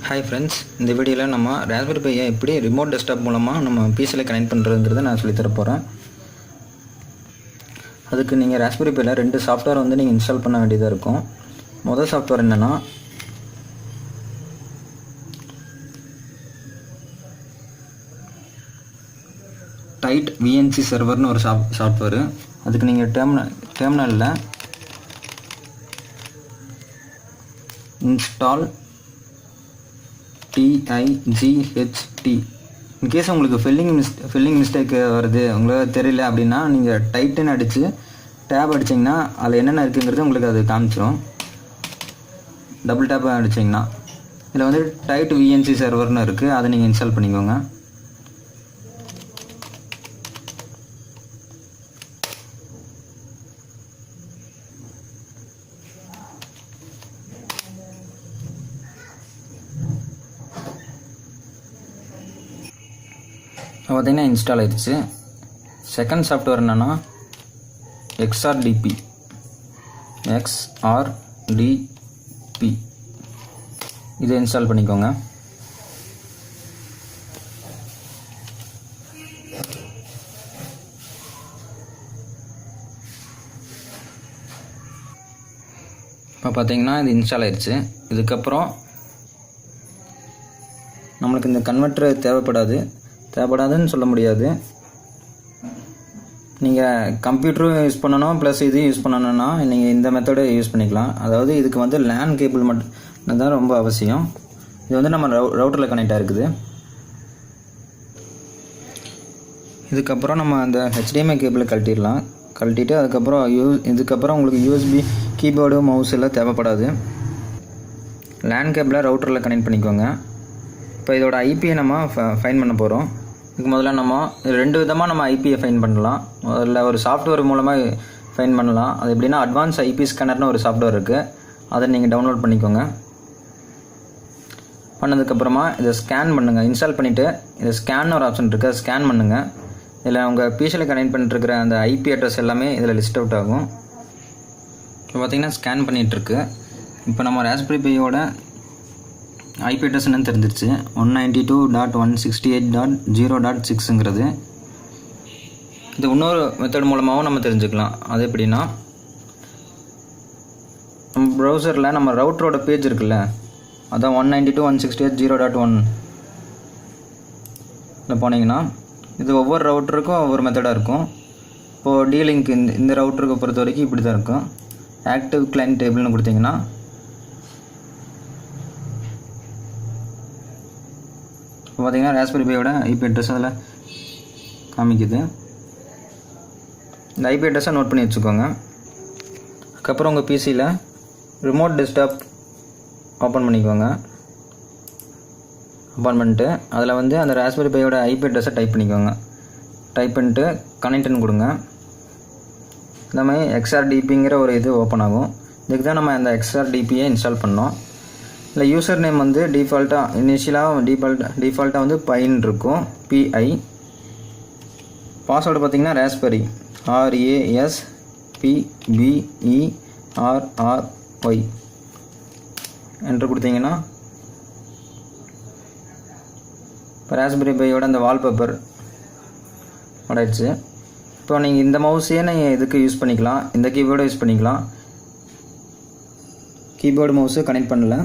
Hi friends, இந்த வீடியோவில் நம்ம ராஸ்பெரி பையை எப்படி ரிமோட் டெஸ்க்டாப் மூலமாக நம்ம பிசியில் கனெக்ட் பண்ணுறதுங்கிறத நான் சொல்லித்தர போகிறேன். அதுக்கு நீங்கள் ராஸ்பெரி பையில் 2 சாஃப்ட்வேர் வந்து நீங்கள் இன்ஸ்டால் பண்ண வேண்டியதாக இருக்கும். முதல் சாஃப்ட்வேர் என்னென்னா டைட் விஎன்சி சர்வர்னு ஒரு சாஃப்ட்வேரு. அதுக்கு நீங்கள் டெர்மினலில் இன்ஸ்டால் TIGHT. இன்கேஸ் உங்களுக்கு ஃபில்லிங் மிஸ்டேக் வருது, உங்களுக்கு தெரியல அப்படின்னா நீங்கள் டைட்டுன்னு அடித்து டேப் அடிச்சிங்கன்னா அதில் என்னென்ன இருக்குங்கிறது உங்களுக்கு அது காமிச்சிடும். டபுள் டேப் அடிச்சிங்கன்னா இதில் வந்து டைட் விஎன்சி சர்வர்னு இருக்குது, அதை நீங்கள் இன்ஸ்டால் பண்ணிக்கோங்க. பார்த்தீங்கன்னா இன்ஸ்டால் ஆயிடுச்சு. செகண்ட் சாஃப்ட்வேர் என்னென்னா XRDP. இதை இன்ஸ்டால் பண்ணிக்கோங்க. இப்போ பார்த்தீங்கன்னா இது இன்ஸ்டால் ஆயிடுச்சு. இதுக்கப்புறம் நம்மளுக்கு இந்த கன்வெர்ட்டர் தேவைப்படாதுன்னு சொல்ல முடியாது. நீங்கள் கம்ப்யூட்டரும் யூஸ் பண்ணணும், ப்ளஸ் இதையும் யூஸ் பண்ணணும்னா நீங்கள் இந்த மெத்தடை யூஸ் பண்ணிக்கலாம். அதாவது இதுக்கு வந்து லேன் கேபிள் மட்டும் தான் ரொம்ப அவசியம். இது வந்து நம்ம ரவுட்டரில் கனெக்ட் ஆகிருக்குது. இதுக்கப்புறம் நம்ம அந்த HDMI கேபிளை கழட்டிட்டு அதுக்கப்புறம் இதுக்கப்புறம் உங்களுக்கு USB கீபோர்டு மவுஸ் எல்லாம் தேவைப்படாது. லேன் கேபிளை ரவுட்டரில் கனெக்ட் பண்ணிக்கோங்க. இப்போ இதோட ஐபியை நம்ம ஃபைன் பண்ண போகிறோம். இதுக்கு முதல்ல நம்ம 2 விதமாக நம்ம ஐபியை ஃபைன் பண்ணலாம். முதல்ல ஒரு சாஃப்ட்வேர் மூலமாக ஃபைன் பண்ணலாம். அது எப்படின்னா அட்வான்ஸ் ஐபி ஸ்கேனர்னு ஒரு சாஃப்ட்வேர் இருக்குது, அதை நீங்கள் டவுன்லோட் பண்ணிக்கோங்க. பண்ணதுக்கப்புறமா இதை ஸ்கேன் பண்ணுங்கள். இன்ஸ்டால் பண்ணிவிட்டு இதை ஸ்கேன் ஒரு ஆப்ஷன் இருக்குது, அதை ஸ்கேன் பண்ணுங்கள். இதில் உங்கள் பிசியில் கனெக்ட் பண்ணிட்டுருக்கிற அந்த ஐபி அட்ரஸ் எல்லாமே இதில் லிஸ்ட் அவுட் ஆகும். இப்போ பார்த்திங்கன்னா ஸ்கேன் பண்ணிகிட்ருக்கு. இப்போ நம்ம ராஸ்பெரி பையோட ஐபி அட்ரஸ் என்னன்னு தெரிஞ்சிருச்சு. 192.168.0.6ங்கிறது. இது இன்னொரு மெத்தட் மூலமாகவும் நம்ம தெரிஞ்சுக்கலாம். அது எப்படின்னா நம்ம ப்ரௌசரில் நம்ம ரவுட்டரோட பேஜ் இருக்குல்ல, அதான் 192.168.0.1 இதில் போனீங்கன்னா இது ஒவ்வொரு ரவுட்டருக்கும் ஒவ்வொரு மெத்தடாக இருக்கும். இப்போது டீலிங்க் இந்த ரவுட்டருக்கு பொறுத்த வரைக்கும் இப்படி தான் இருக்கும். ஆக்டிவ் கிளைண்ட் டேபிள்னு கொடுத்தீங்கன்னா இப்போ பார்த்தீங்கன்னா ராஸ்பெரி பையோட ஐபி அட்ரஸ் அதில் காமிக்குது. இந்த ஐபி அட்ரஸை நோட் பண்ணி வச்சுக்கோங்க. அதுக்கப்புறம் உங்கள் பிசியில் ரிமோட் டெஸ்க்டாப் ஓப்பன் பண்ணிக்கோங்க. ஓப்பன் பண்ணிட்டு அதில் வந்து அந்த ராஸ்பெரி பையோட ஐபி அட்ரஸை டைப் பண்ணிக்கோங்க. டைப் பண்ணிட்டு கனெக்ட்னு கொடுங்க. இந்த மாதிரி XRDPங்கிற ஒரு இது ஓப்பன் ஆகும். இதுக்கு தான் நம்ம அந்த XRDPயை இன்ஸ்டால் பண்ணோம். இல்லை யூசர் நேம் வந்து டிஃபால்ட்டாக வந்து பைன் இருக்கும், PI. பாஸ்வேர்டு பார்த்தீங்கன்னா ராஸ்பெரி, RASPBERRY என்ட்ரு கொடுத்தீங்கன்னா இப்போ ராஸ்பெரி பையோட அந்த வால்பேப்பர் ஆயிடுச்சு. இப்போ நீங்கள் இந்த மவுஸையே நீங்கள் இதுக்கு யூஸ் பண்ணிக்கலாம், இந்த கீபோர்டை யூஸ் பண்ணிக்கலாம். கீபோர்டு மவுஸு கனெக்ட் பண்ணல.